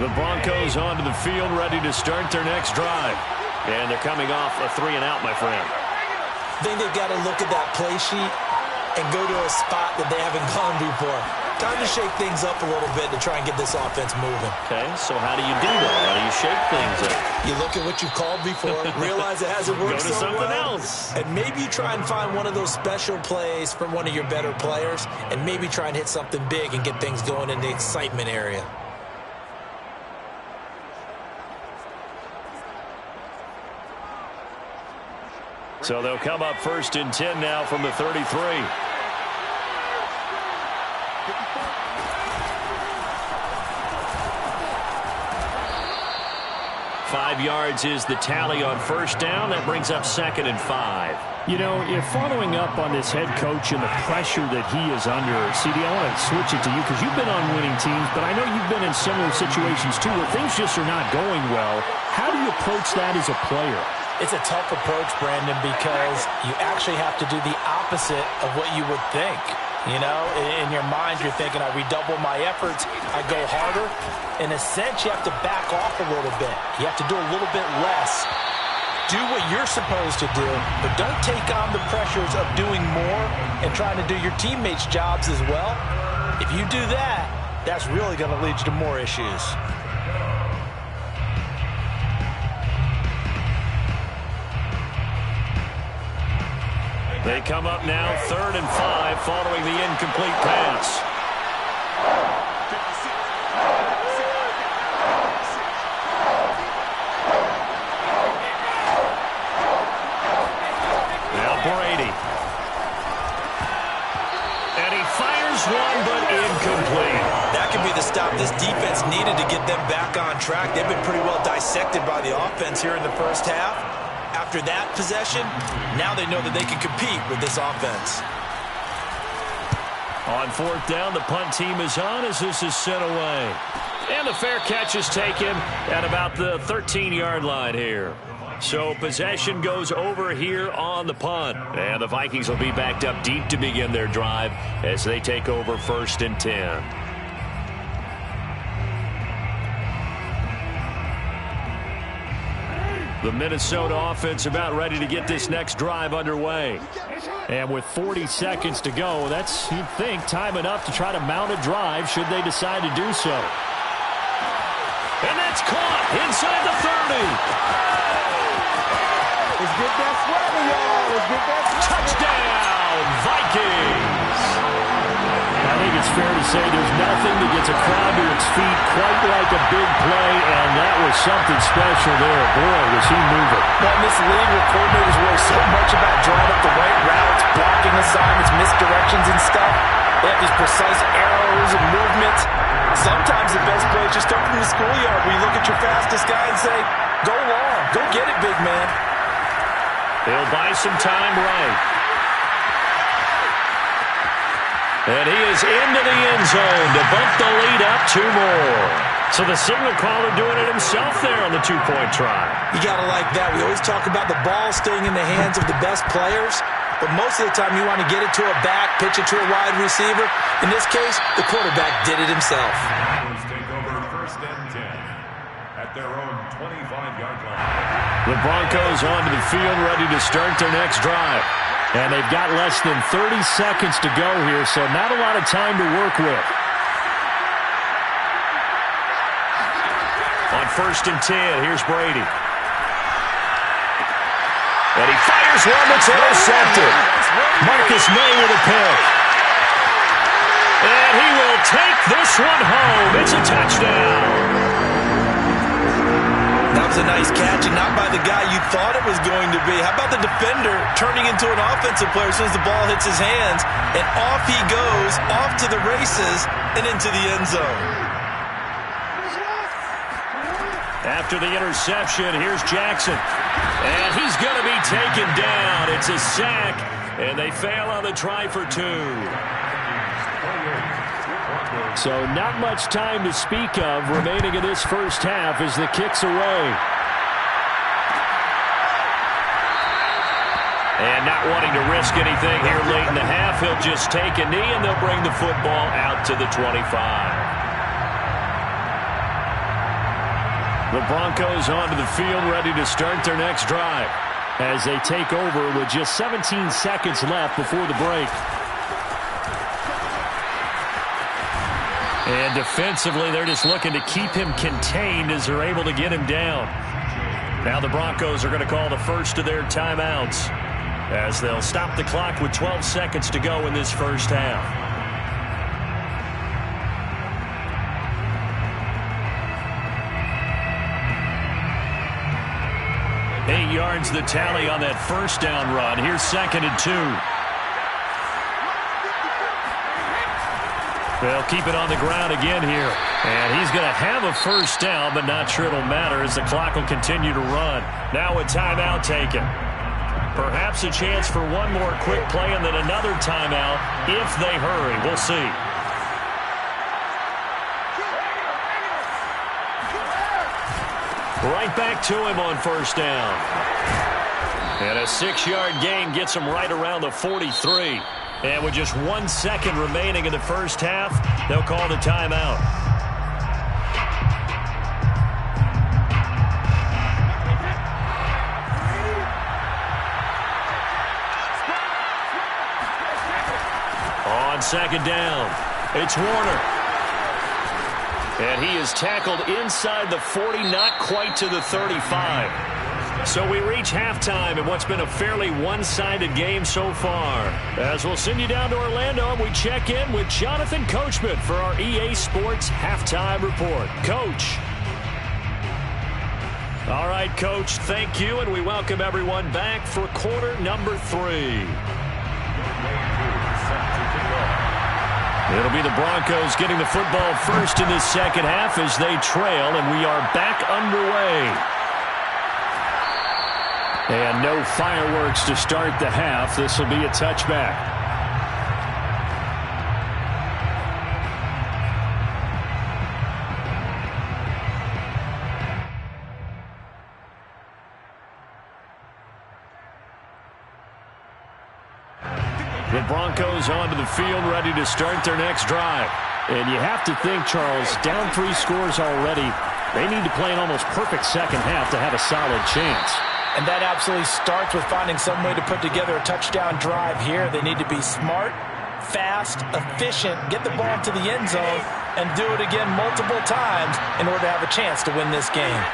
The Broncos onto the field, ready to start their next drive. And they're coming off a 3-and-out, my friend. I think they've got to look at that play sheet and go to a spot that they haven't gone before. Time to shake things up a little bit to try and get this offense moving. Okay, so how do you do that? How do you shake things up? You look at what you've called before, realize it hasn't worked Go to so something well, else. and maybe you try and find one of those special plays from one of your better players, and maybe try and hit something big and get things going in the excitement area. So they'll come up 1st and 10 now from the 33. 5 yards is the tally on 1st down. That brings up 2nd and 5. You know, if following up on this head coach and the pressure that he is under, CD, I want to switch it to you because you've been on winning teams, but I know you've been in similar situations too where things just are not going well. How do you approach that as a player? It's a tough approach, Brandon, because you actually have to do the opposite of what you would think. You know, in your mind, you're thinking, I redouble my efforts, I go harder. In a sense, you have to back off a little bit. You have to do a little bit less. Do what you're supposed to do, but don't take on the pressures of doing more and trying to do your teammates' jobs as well. If you do that, that's really going to lead you to more issues. They come up now 3rd and 5 following the incomplete pass. Now Brady. And he fires one, but incomplete. That could be the stop this defense needed to get them back on track. They've been pretty well dissected by the offense here in the first half. After that possession, now they know that they can compete with this offense. On 4th down, the punt team is on as this is sent away. And the fair catch is taken at about the 13-yard line here. So possession goes over here on the punt. And the Vikings will be backed up deep to begin their drive as they take over 1st and 10. The Minnesota offense about ready to get this next drive underway. And with 40 seconds to go, that's, you'd think, time enough to try to mount a drive should they decide to do so. And that's caught inside the 30. Let's get that swagger, y'all. Let's get that Touchdown, Vikings. I think it's fair to say there's nothing that gets a crowd to its feet quite like a big play, and that was something special there. Boy, was he moving. Well, in this league where coordinators worry so much about drawing up the right routes, blocking assignments, misdirections and stuff, they have these precise arrows and movements. Sometimes the best play is just come from the schoolyard where you look at your fastest guy and say, go long, go get it, big man. He'll buy some time right. And he is into the end zone to bump the lead up 2 more. So the signal caller doing it himself there on the 2-point try. You got to like that. We always talk about the ball staying in the hands of the best players, but most of the time you want to get it to a back, pitch it to a wide receiver. In this case, the quarterback did it himself. Take over 1st and 10 at their own 25-yard line. The Broncos onto the field ready to start their next drive. And they've got less than 30 seconds to go here, so not a lot of time to work with. On 1st and 10, here's Brady. And he fires one that's intercepted. Marcus May with a pick. And he will take this one home. It's a touchdown. That was a nice catch, and not by the guy you thought it was going to be. How about the defender turning into an offensive player as soon as the ball hits his hands, and off he goes, off to the races, and into the end zone. After the interception, here's Jackson. And he's going to be taken down. It's a sack, and they fail on the try for 2. So not much time to speak of remaining in this first half as the kick's away. And not wanting to risk anything here late in the half, he'll just take a knee, and they'll bring the football out to the 25. The Broncos onto the field, ready to start their next drive as they take over with just 17 seconds left before the break. And defensively, they're just looking to keep him contained as they're able to get him down. Now the Broncos are going to call the first of their timeouts as they'll stop the clock with 12 seconds to go in this first half. 8 yards the tally on that first down run. Here's 2nd and 2. They'll keep it on the ground again here. And he's going to have a first down, but not sure it'll matter as the clock will continue to run. Now a timeout taken. Perhaps a chance for one more quick play and then another timeout if they hurry. We'll see. Right back to him on first down. And a 6-yard gain gets him right around the 43. And with just 1 second remaining in the first half, they'll call the timeout. On 2nd down, it's Warner. And he is tackled inside the 40, not quite to the 35. So we reach halftime in what's been a fairly one-sided game so far. As we'll send you down to Orlando, and we check in with Jonathan Coachman for our EA Sports Halftime Report. Coach. All right, Coach, thank you, and we welcome everyone back for quarter number 3. It'll be the Broncos getting the football first in this second half as they trail, and we are back underway. And no fireworks to start the half. This will be a touchback. The Broncos onto the field, ready to start their next drive. And you have to think, Charles, down 3 scores already. They need to play an almost perfect second half to have a solid chance. And that absolutely starts with finding some way to put together a touchdown drive here. They need to be smart, fast, efficient, get the ball to the end zone, and do it again multiple times in order to have a chance to win this game.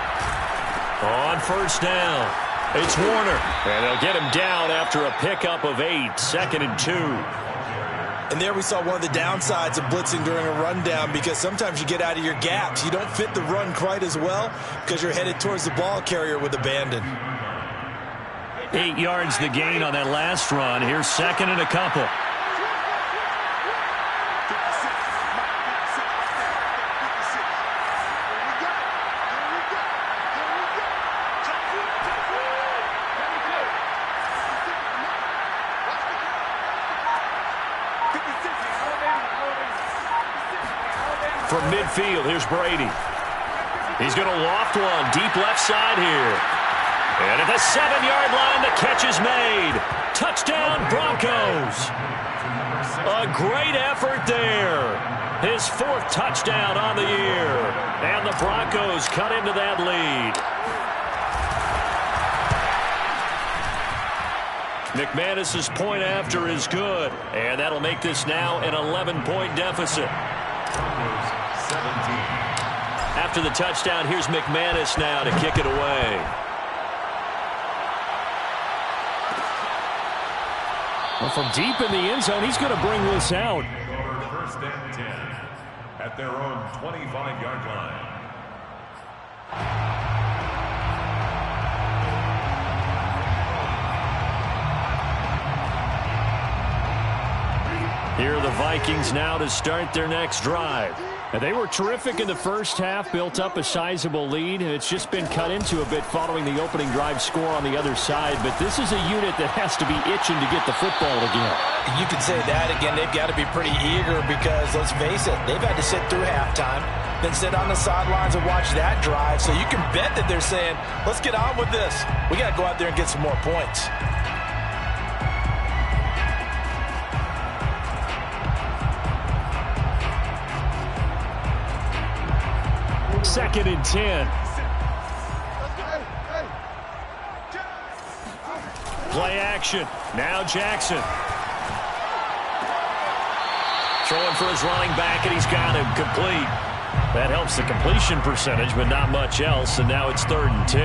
On first down, it's Warner. And they'll get him down after a pickup of 8, 2nd and 2. And there we saw one of the downsides of blitzing during a rundown, because sometimes you get out of your gaps. You don't fit the run quite as well because you're headed towards the ball carrier with abandon. 8 yards the gain on that last run. Here's 2nd and a couple. From midfield, here's Brady. He's going to loft one deep left side here. And at the 7-yard line, the catch is made. Touchdown, Broncos. A great effort there. His 4th touchdown on the year. And the Broncos cut into that lead. McManus's point after is good. And that'll make this now an 11-point deficit. 17. After the touchdown, here's McManus now to kick it away. Well, from deep in the end zone, he's going to bring this out. Over 1st and 10 at their own 25-yard line. Here are the Vikings now to start their next drive. And they were terrific in the first half, built up a sizable lead. It's just been cut into a bit following the opening drive score on the other side. But this is a unit that has to be itching to get the football again. You could say that again. They've got to be pretty eager because, let's face it, they've had to sit through halftime, then sit on the sidelines and watch that drive. So you can bet that they're saying, let's get on with this. We got to go out there and get some more points. 2nd and 10. Play action. Now Jackson. Throwing for his running back, and he's got him complete. That helps the completion percentage, but not much else, and now it's 3rd and 10.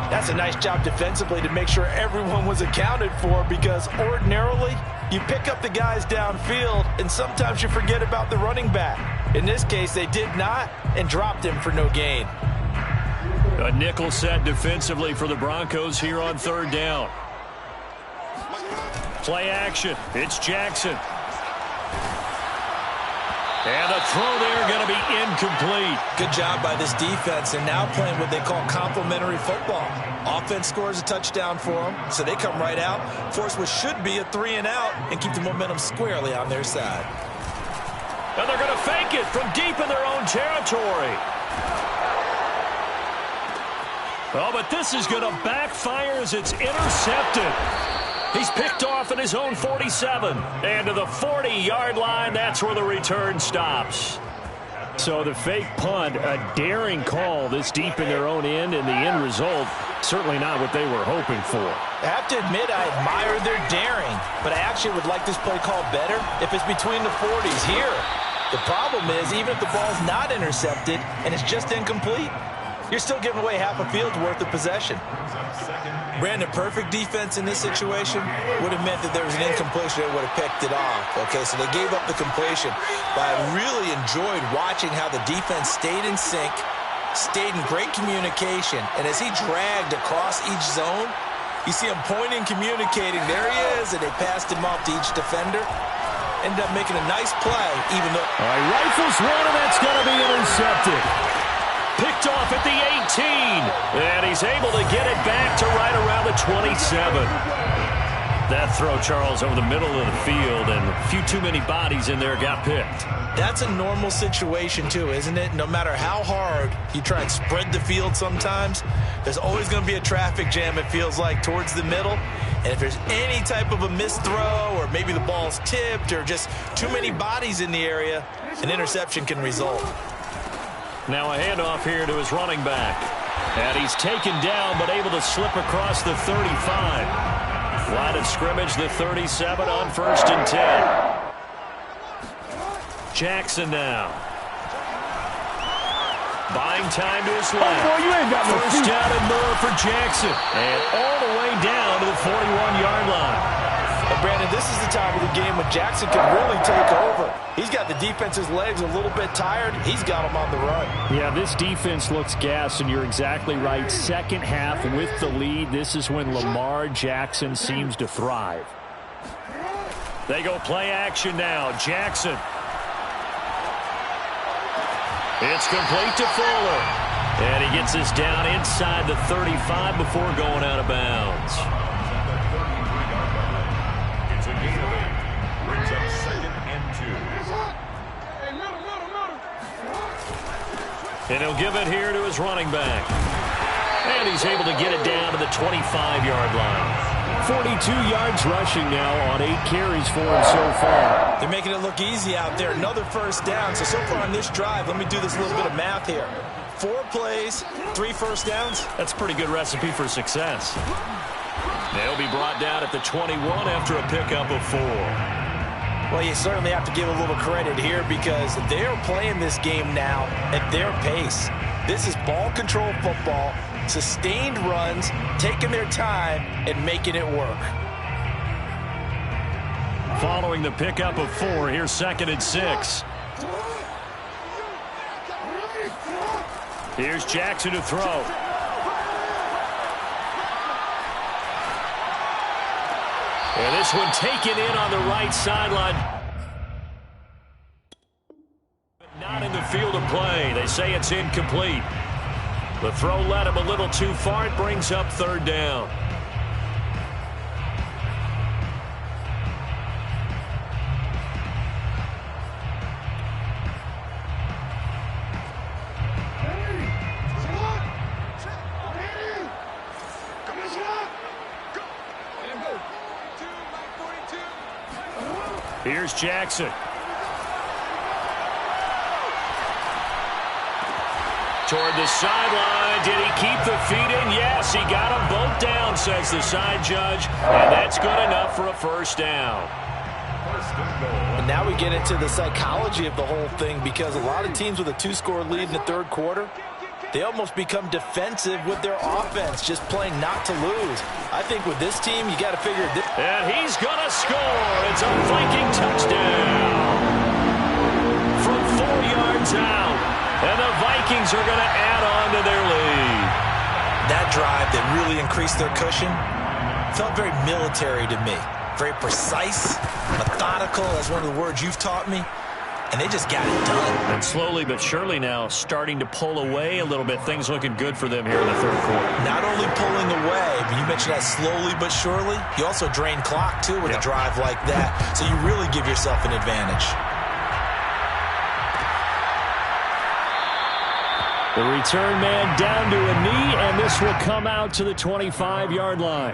That's a nice job defensively to make sure everyone was accounted for, because ordinarily you pick up the guys downfield, and sometimes you forget about the running back. In this case, they did not and dropped him for no gain. A nickel set defensively for the Broncos here on 3rd down. Play action. It's Jackson. And the throw there going to be incomplete. Good job by this defense, and now playing what they call complementary football. Offense scores a touchdown for them, so they come right out, force what should be a 3-and-out, and keep the momentum squarely on their side. And they're going to fake it from deep in their own territory. Oh, but this is going to backfire as it's intercepted. He's picked off at his own 47. And to the 40-yard line, that's where the return stops. So the fake punt, a daring call this deep in their own end, and the end result, certainly not what they were hoping for. I have to admit, I admire their daring, but I actually would like this play call better if it's between the 40s here. The problem is, even if the ball's not intercepted and it's just incomplete, you're still giving away half a field's worth of possession. Brandon, perfect defense in this situation would have meant that there was an incompletion. They would have picked it off. Okay, so they gave up the completion. But I really enjoyed watching how the defense stayed in sync, stayed in great communication. And as he dragged across each zone, you see him pointing, communicating. There he is, and they passed him off to each defender. Ended up making a nice play, even though... All right, rifles one, and that's going to be intercepted. Picked off at the 18. And he's able to get it back to right around the 27. That throw, Charles, over the middle of the field, and a few too many bodies in there got picked. That's a normal situation, too, isn't it? No matter how hard you try and spread the field sometimes, there's always going to be a traffic jam, it feels like, towards the middle. And if there's any type of a missed throw, or maybe the ball's tipped, or just too many bodies in the area, an interception can result. Now a handoff here to his running back. And he's taken down, but able to slip across the 35. Line of scrimmage, the 37 on 1st and 10. Jackson now. Buying time to his left. Oh, boy, you ain't got no First feet. down and more for Jackson. And all the way down to the 41-yard line. And Brandon, this is the time of the game when Jackson can really take over. He's got the defense's legs a little bit tired. He's got them on the run. Yeah, this defense looks gassed, and you're exactly right. Second half with the lead, this is when Lamar Jackson seems to thrive. They go play action now. Jackson. It's complete to Fuller. And he gets this down inside the 35 before going out of bounds. It's a gain of 8. Brings up 2nd and 2. And he'll give it here to his running back. And he's able to get it down to the 25-yard line. 42 yards rushing now on 8 carries for him so far. They're making it look easy out there. Another first down. So far on this drive, let me do this little bit of math here. 4 plays, 3 first downs. That's a pretty good recipe for success. They'll be brought down at the 21 after a pickup of 4. Well, you certainly have to give a little credit here because they're playing this game now at their pace. This is ball control football, sustained runs, taking their time and making it work. Following the pickup of 4, here's 2nd and 6. Here's Jackson to throw. And this one taken in on the right sideline. But not in the field of play. They say it's incomplete. The throw led him a little too far. It brings up 3rd down. Here's Jackson. toward the sideline. Did he keep the feet in? Yes, he got them both down, says the side judge. And that's good enough for a first down. And now we get into the psychology of the whole thing, because a lot of teams with a 2-score lead in the third quarter, they almost become defensive with their offense, just playing not to lose. I think with this team, you got to figure this. And he's going to score. It's a Viking touchdown from 4 yards out. And the Vikings are going to add on to their lead. That drive that really increased their cushion felt very military to me. Very precise, methodical, as one of the words you've taught me. And they just got it done. And slowly but surely now starting to pull away a little bit. Things looking good for them here in the third quarter. Not only pulling away, but you mentioned that slowly but surely. You also drain clock, too, with a drive like that. So you really give yourself an advantage. The return man down to a knee, and this will come out to the 25-yard line.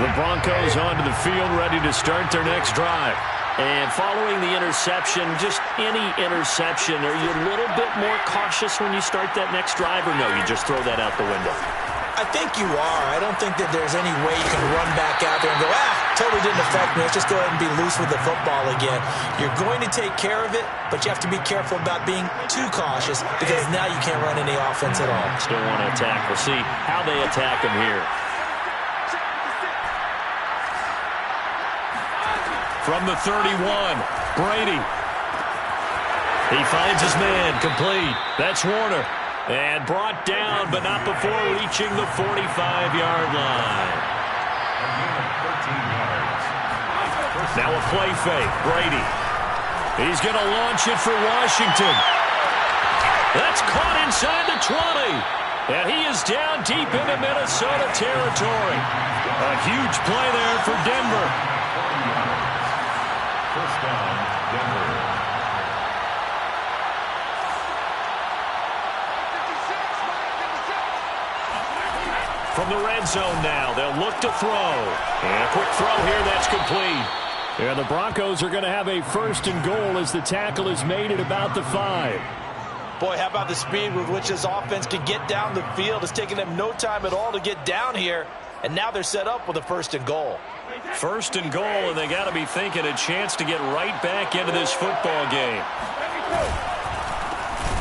The Broncos onto the field, ready to start their next drive. And following the interception, just any interception, are you a little bit more cautious when you start that next drive, or no, you just throw that out the window? I think you are. I don't think that there's any way you can run back out there and go, totally didn't affect me. Let's just go ahead and be loose with the football again. You're going to take care of it, but you have to be careful about being too cautious, because now you can't run any offense at all. Still want to attack. We'll see how they attack him here. From the 31, Brady. He finds his man, complete. That's Warner. And brought down, but not before reaching the 45-yard line. Now a play fake, Brady. He's going to launch it for Washington. That's caught inside the 20. And he is down deep into Minnesota territory. A huge play there for Denver. First down, Denver. From the red zone now, they'll look to throw. And a quick throw here, that's complete. Yeah, the Broncos are going to have a first and goal as the tackle is made at about the 5. Boy, how about the speed with which this offense can get down the field? It's taking them no time at all to get down here. And now they're set up with a first and goal. First and goal, and they got to be thinking a chance to get right back into this football game.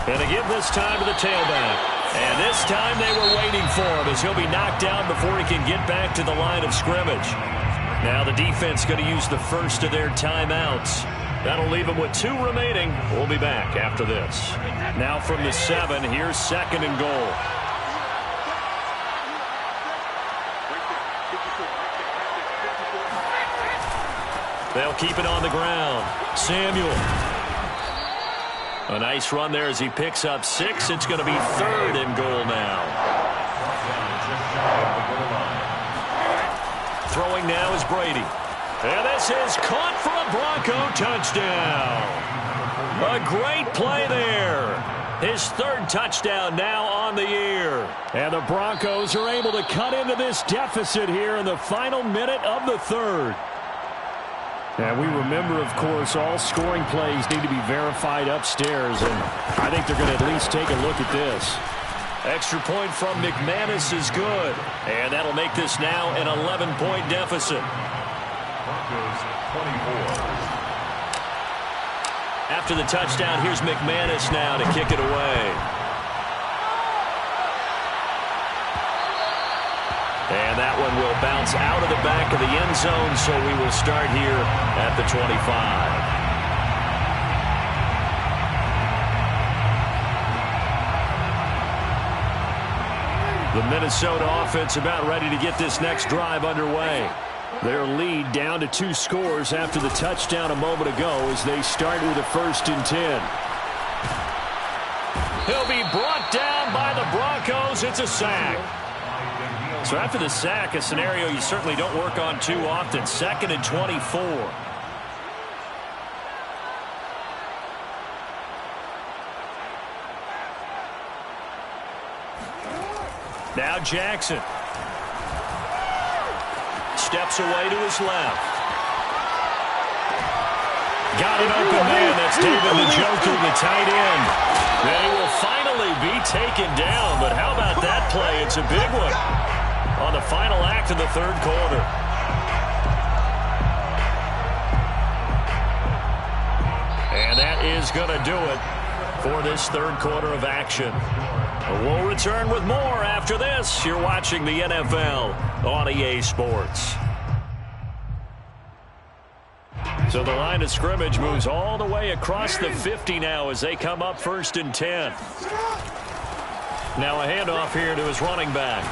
And they give this time to the tailback. And this time they were waiting for him, as he'll be knocked down before he can get back to the line of scrimmage. Now the defense going to use the first of their timeouts. That'll leave them with 2 remaining. We'll be back after this. Now from the 7, here's second and goal. They'll keep it on the ground. Samuel. A nice run there as he picks up 6. It's going to be third and goal now. Throwing now is Brady. And this is caught for a Bronco touchdown. A great play there. His 3rd touchdown now on the year. And the Broncos are able to cut into this deficit here in the final minute of the 3rd. And we remember, of course, all scoring plays need to be verified upstairs, and I think they're going to at least take a look at this. Extra point from McManus is good, and that'll make this now an 11-point deficit. Broncos 24. After the touchdown, here's McManus now to kick it away. And that one will bounce out of the back of the end zone, so we will start here at the 25. The Minnesota offense about ready to get this next drive underway. Their lead down to 2 scores after the touchdown a moment ago as they start with a 1st and 10. He'll be brought down by the Broncos. It's a sack. So after the sack, a scenario you certainly don't work on too often. 2nd and 24. Now Jackson. Steps away to his left. Got an open man. That's David Njoku, the tight end. They will finally be taken down, but how about that play? It's a big one on the final act of the third quarter. And that is going to do it for this third quarter of action. We'll return with more after this. You're watching the NFL on EA Sports. So the line of scrimmage moves all the way across the 50 now as they come up 1st and 10. Now a handoff here to his running back.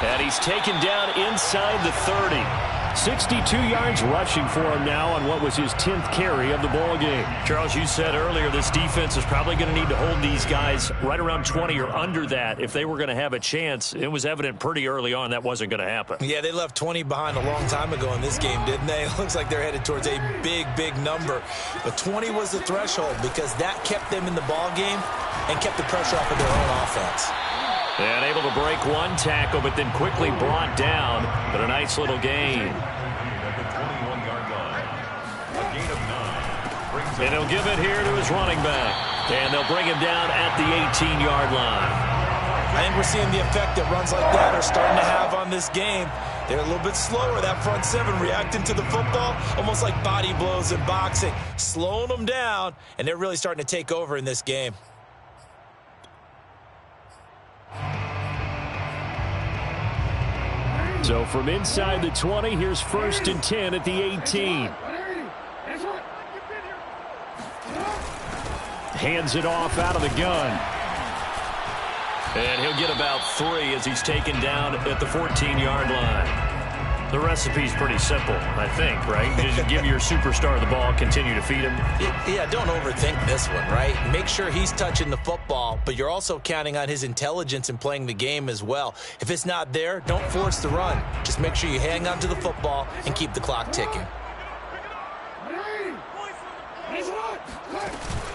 And he's taken down inside the 30. 62 yards rushing for him now on what was his 10th carry of the ball game. Charles, you said earlier this defense is probably going to need to hold these guys right around 20 or under that if they were going to have a chance. It was evident pretty early on that wasn't going to happen. Yeah, they left 20 behind a long time ago in this game, didn't they? It looks like they're headed towards a big, big number. But 20 was the threshold because that kept them in the ball game and kept the pressure off of their own offense. And able to break one tackle, but then quickly brought down. But a nice little gain. At the 21-yard line. A gain of 9. And he'll give it here to his running back. And they'll bring him down at the 18-yard line. I think we're seeing the effect that runs like that are starting to have on this game. They're a little bit slower, that front seven, reacting to the football, almost like body blows in boxing, slowing them down, and they're really starting to take over in this game. So from inside the 20, here's 1st and 10 at the 18. Hands it off out of the gun. And he'll get about 3 as he's taken down at the 14-yard line. The recipe's pretty simple, I think, right? Just give your superstar the ball, continue to feed him. Yeah, don't overthink this one, right? Make sure he's touching the football, but you're also counting on his intelligence in playing the game as well. If it's not there, don't force the run. Just make sure you hang on to the football and keep the clock ticking.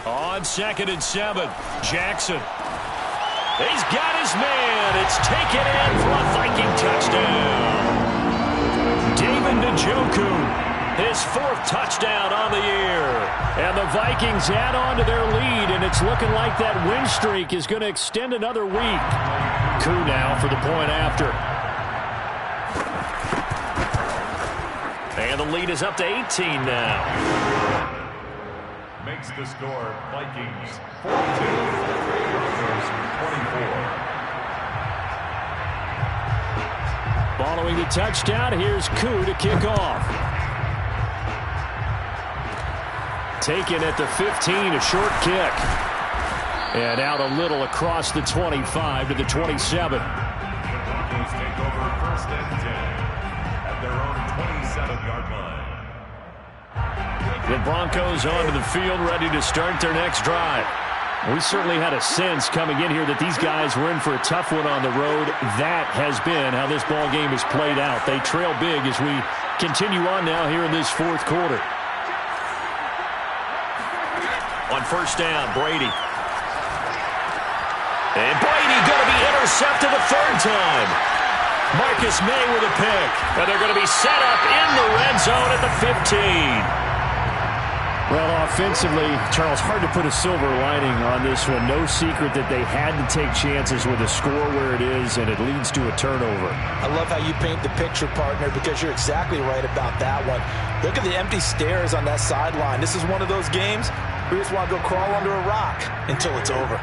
On 2nd and 7, Jackson. He's got his man. It's taken in for a Viking touchdown. David Njoku, his 4th touchdown on the year. And the Vikings add on to their lead, and it's looking like that win streak is going to extend another week. Koo now for the point after. And the lead is up to 18 now. Makes the score Vikings 42, Broncos 24. Following the touchdown, here's Koo to kick off. Taken at the 15, a short kick. And out a little across the 25 to the 27. Broncos take over 1st and 10 at their own 27-yard line. The Broncos onto the field, ready to start their next drive. We certainly had a sense coming in here that these guys were in for a tough one on the road. That has been how this ball game has played out. They trail big as we continue on now here in this 4th quarter. On 1st down, Brady. And Brady going to be intercepted a 3rd time. Marcus May with a pick. And they're going to be set up in the red zone at the 15. Well, offensively, Charles, hard to put a silver lining on this one. No secret that they had to take chances with a score where it is, and it leads to a turnover. I love how you paint the picture, partner, because you're exactly right about that one. Look at the empty stairs on that sideline. This is one of those games where you just want to go crawl under a rock until it's over.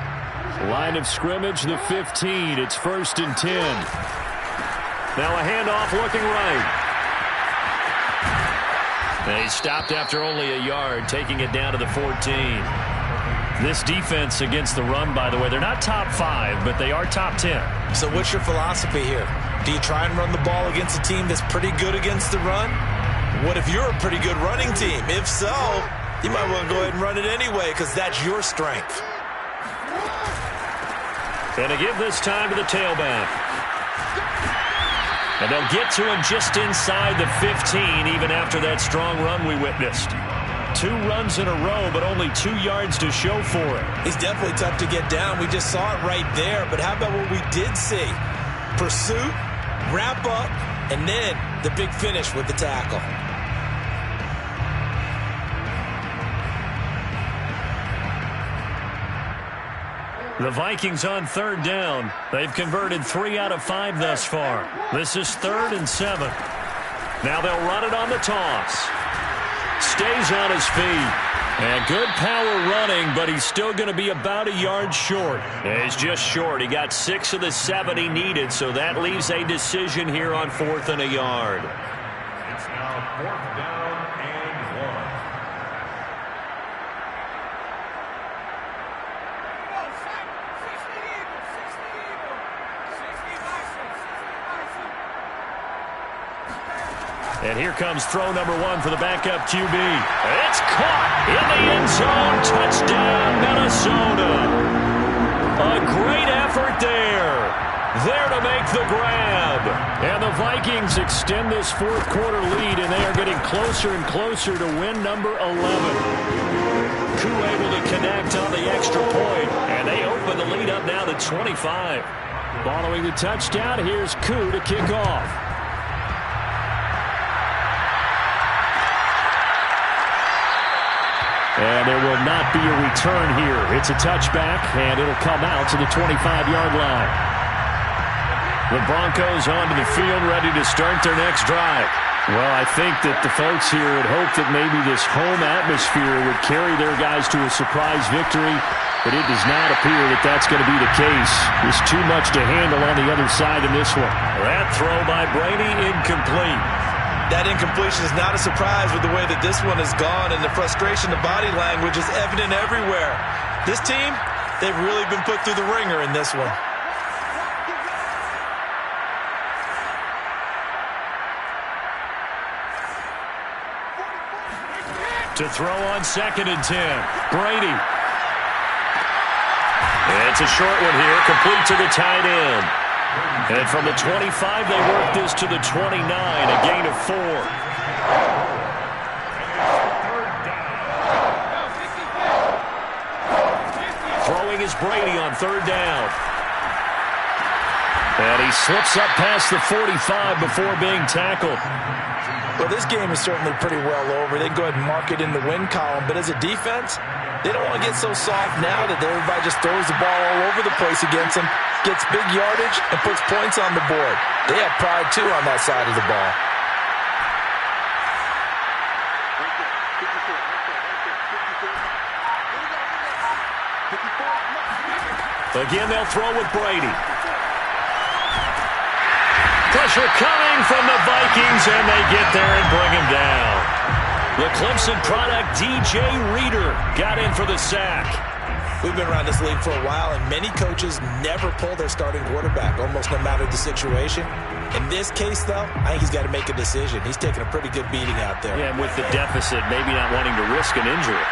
Line of scrimmage, the 15. It's 1st and 10. Now a handoff looking right. And he stopped after only a yard, taking it down to the 14. This defense against the run, by the way, they're not top 5, but they are top 10. So what's your philosophy here? Do you try and run the ball against a team that's pretty good against the run? What if you're a pretty good running team? If so, you might want to go ahead and run it anyway because that's your strength. And to give this time to the tailback. And they'll get to him just inside the 15, even after that strong run we witnessed. 2 runs in a row, but only 2 yards to show for it. He's definitely tough to get down. We just saw it right there. But how about what we did see? Pursuit, wrap up, and then the big finish with the tackle. The Vikings on 3rd down. They've converted 3 out of 5 thus far. This is 3rd and 7. Now they'll run it on the toss. Stays on his feet. And good power running, but he's still going to be about a yard short. Yeah, he's just short. He got 6 of the 7 he needed, so that leaves a decision here on 4th and a yard. It's now 4th down and 1. And here comes throw number 1 for the backup QB. It's caught in the end zone. Touchdown, Minnesota. A great effort there. There to make the grab. And the Vikings extend this 4th quarter lead, and they are getting closer and closer to win number 11. Koo able to connect on the extra point, and they open the lead up now to 25. Following the touchdown, here's Koo to kick off. And there will not be a return here. It's a touchback, and it'll come out to the 25-yard line. The Broncos onto the field, ready to start their next drive. Well, I think that the folks here had hoped that maybe this home atmosphere would carry their guys to a surprise victory, but it does not appear that that's going to be the case. There's too much to handle on the other side in this one. That throw by Brady incomplete. That incompletion is not a surprise with the way that this one has gone, and the frustration, the body language is evident everywhere. This team, they've really been put through the ringer in this one. To throw on 2nd and 10. Brady. It's a short one here, complete to the tight end. And from the 25, they work this to the 29, a gain of 4. Throwing is Brady on 3rd down. And he slips up past the 45 before being tackled. Well, this game is certainly pretty well over. They can go ahead and mark it in the win column. But as a defense, they don't want to get so soft now that everybody just throws the ball all over the place against them, gets big yardage, and puts points on the board. They have pride, too, on that side of the ball. Again, they'll throw with Brady. Pressure coming from the Vikings, and they get there and bring him down. The Clemson product, DJ Reader, got in for the sack. We've been around this league for a while, and many coaches never pull their starting quarterback, almost no matter the situation. In this case, though, I think he's got to make a decision. He's taking a pretty good beating out there. Yeah, and with the deficit, maybe not wanting to risk an injury.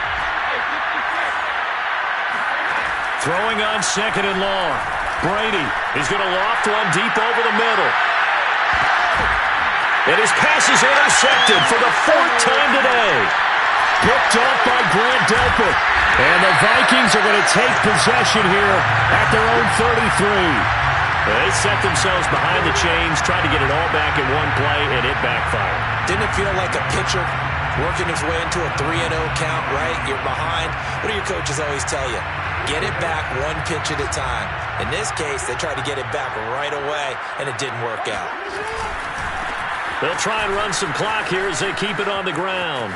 Throwing on 2nd and long. Brady is going to loft one deep over the middle. And his pass is intercepted for the 4th time today. Picked off by Grant Delpit. And the Vikings are going to take possession here at their own 33. They set themselves behind the chains, tried to get it all back in one play, and it backfired. Didn't it feel like a pitcher working his way into a 3-0 count, right? You're behind. What do your coaches always tell you? Get it back one pitch at a time. In this case, they tried to get it back right away, and it didn't work out. They'll try and run some clock here as they keep it on the ground.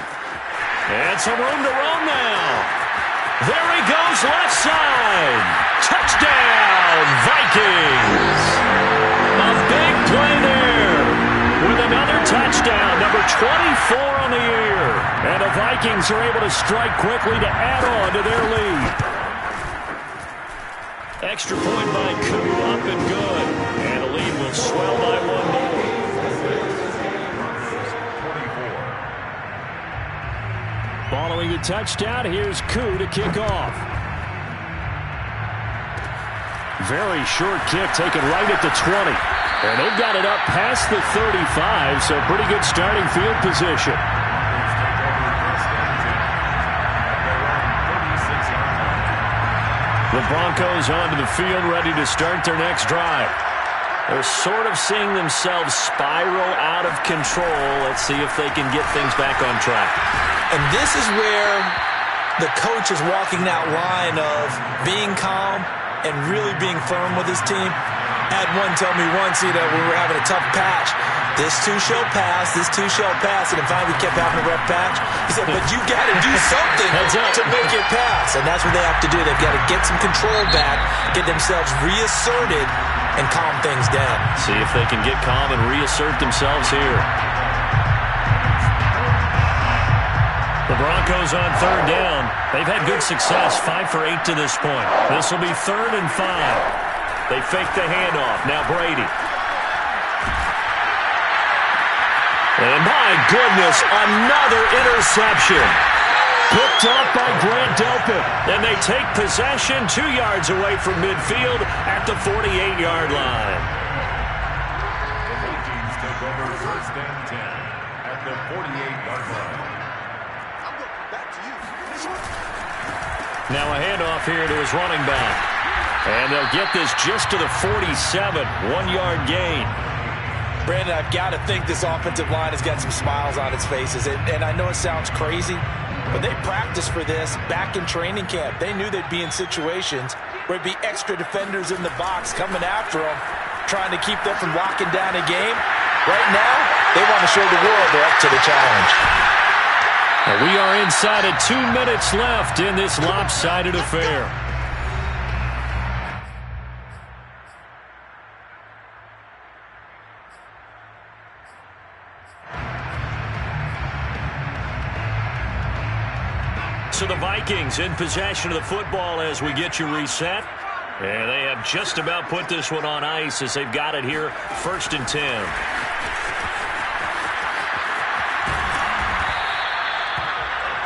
And some room to roam now. There he goes, left side. Touchdown, Vikings. A big play there with another touchdown, number 24 on the year. And the Vikings are able to strike quickly to add on to their lead. Extra point by Koo, up and good. And the lead will swell by 1 more. Following the touchdown, here's Koo to kick off. Very short kick taken right at the 20. And they've got it up past the 35, so pretty good starting field position. The Broncos onto the field, ready to start their next drive. They're sort of seeing themselves spiral out of control. Let's see if they can get things back on track. And this is where the coach is walking that line of being calm and really being firm with his team. Had one tell me once, when we were having a tough patch, this too shall pass, this too shall pass, and finally we kept having a rough patch. He said, but you got to do something to make it pass, and that's what they have to do. They've got to get some control back, get themselves reasserted, and calm things down. See if they can get calm and reassert themselves here. The Broncos on third down. They've had good success, 5 for 8 to this point. This will be 3rd and 5. They fake the handoff. Now Brady. And my goodness, another interception. Picked up by Grant Delpit. And they take possession 2 yards away from midfield at the 48-yard line. The Vikings take over 1st and 10 at the 48-yard line. Now a handoff here to his running back. And they'll get this just to the 47, 1-yard gain. Brandon, I've got to think this offensive line has got some smiles on its faces. And I know it sounds crazy, but they practiced for this back in training camp. They knew they'd be in situations where there'd be extra defenders in the box coming after them, trying to keep them from locking down a game. Right now, they want to show the world they're up to the challenge. And we are inside of 2 minutes left in this lopsided affair. So the Vikings in possession of the football as we get you reset. And they have just about put this one on ice as they've got it here, 1st and 10.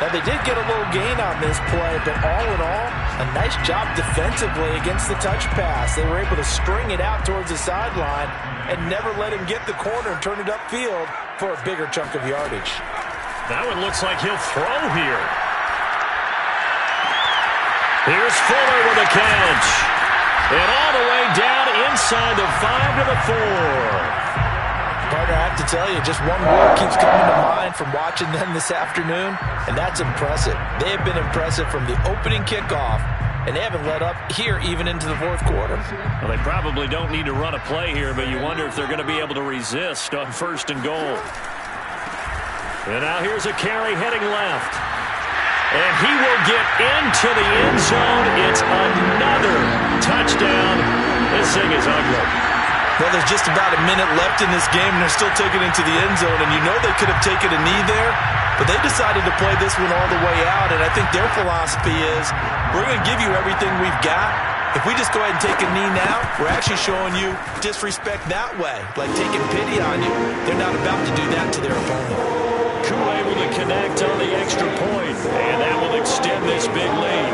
Now, they did get a little gain on this play, but all in all, a nice job defensively against the touch pass. They were able to string it out towards the sideline and never let him get the corner and turn it upfield for a bigger chunk of yardage. That one looks like he'll throw here. Here's Fuller with a catch. And all the way down inside the 5 to the 4. Partner, I have to tell you, just one word keeps coming to mind from watching them this afternoon, and that's impressive. They have been impressive from the opening kickoff, and they haven't let up here even into the 4th quarter. Well, they probably don't need to run a play here, but you wonder if they're going to be able to resist on 1st and goal. And now here's a carry heading left. And he will get into the end zone. It's another touchdown. This thing is ugly. Well, there's just about a minute left in this game, and they're still taking it into the end zone. And you know they could have taken a knee there, but they decided to play this one all the way out. And I think their philosophy is, we're going to give you everything we've got. If we just go ahead and take a knee now, we're actually showing you disrespect that way, like taking pity on you. They're not about to do that to their opponent. Able to connect on the extra point, and that will extend this big lead.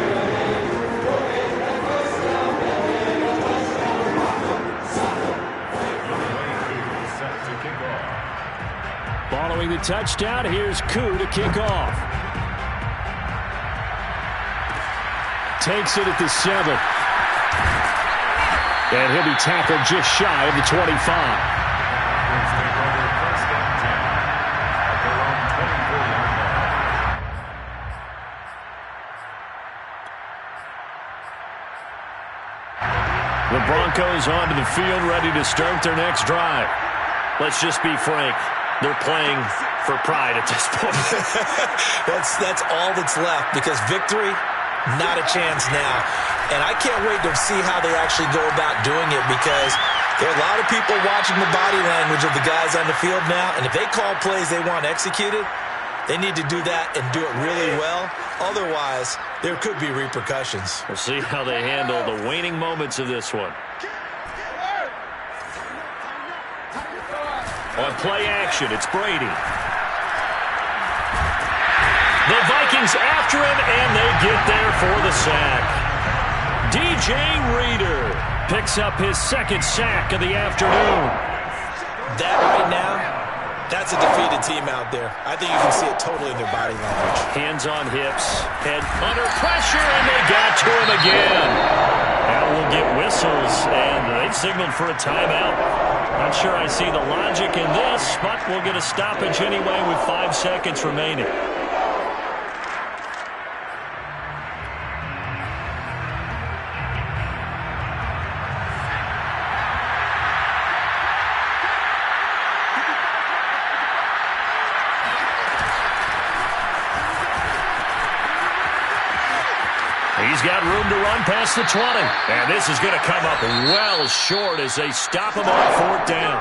Following the touchdown, here's Koo to kick off. Takes it at the 7. And he'll be tackled just shy of the 25. The Broncos onto the field, ready to start their next drive. Let's just be frank. They're playing for pride at this point. That's all that's left, because victory, not a chance now. And I can't wait to see how they actually go about doing it, because there are a lot of people watching the body language of the guys on the field now, and if they call plays they want executed, they need to do that and do it really well. Otherwise, there could be repercussions. We'll see how they handle the waning moments of this one. On play action, it's Brady. The Vikings after him, and they get there for the sack. DJ Reader picks up his 2nd sack of the afternoon. That right now, that's a defeated team out there. I think you can see it totally in their body language. Hands on hips, head under pressure, and they got it to him again. And we'll get whistles, and they've signaled for a timeout. Not sure I see the logic in this, but we'll get a stoppage anyway with 5 seconds remaining. He's got room to run past the 20. And this is going to come up well short as they stop him on 4th down.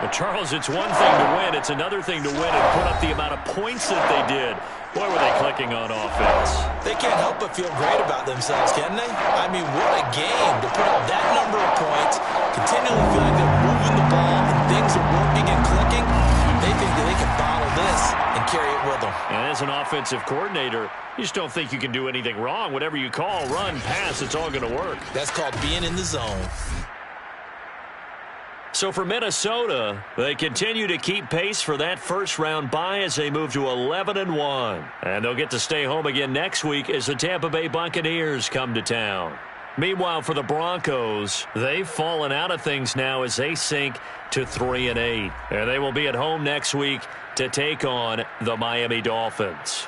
But, Charles, it's one thing to win. It's another thing to win and put up the amount of points that they did. Boy, were they clicking on offense. They can't help but feel great about themselves, can they? I mean, what a game to put up that number of points, continually feel like they're moving the ball and things are working and clicking. They think that they can bottle this and carry it with them. And as an offensive coordinator, you just don't think you can do anything wrong. Whatever you call, run, pass, it's all going to work. That's called being in the zone. So for Minnesota, they continue to keep pace for that first-round bye as they move to 11-1. And they'll get to stay home again next week as the Tampa Bay Buccaneers come to town. Meanwhile, for the Broncos, they've fallen out of things now as they sink to 3-8. And they will be at home next week to take on the Miami Dolphins.